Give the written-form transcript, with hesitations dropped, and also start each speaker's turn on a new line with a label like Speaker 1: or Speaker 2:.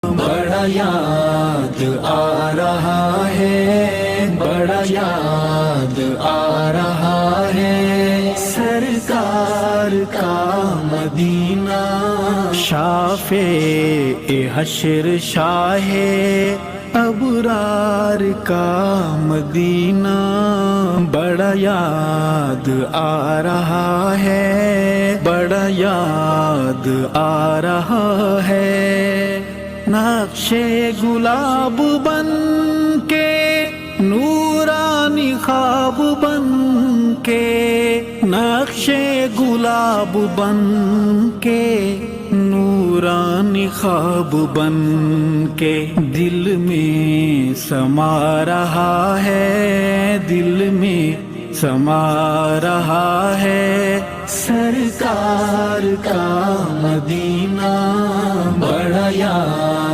Speaker 1: بڑا یاد آ رہا ہے، بڑا یاد آ رہا ہے سرکار کا مدینہ، شافع حشر شاہ ابرار کا مدینہ، بڑا یاد آ رہا ہے، بڑا یاد آ رہا ہے، نقش گلاب بن کے نورانی خواب بن کے، نقش گلاب بن کے نورانی خواب بن کے، دل میں سما رہا ہے، دل میں سما رہا ہے سرکار کا مدینہ، بڑا یاد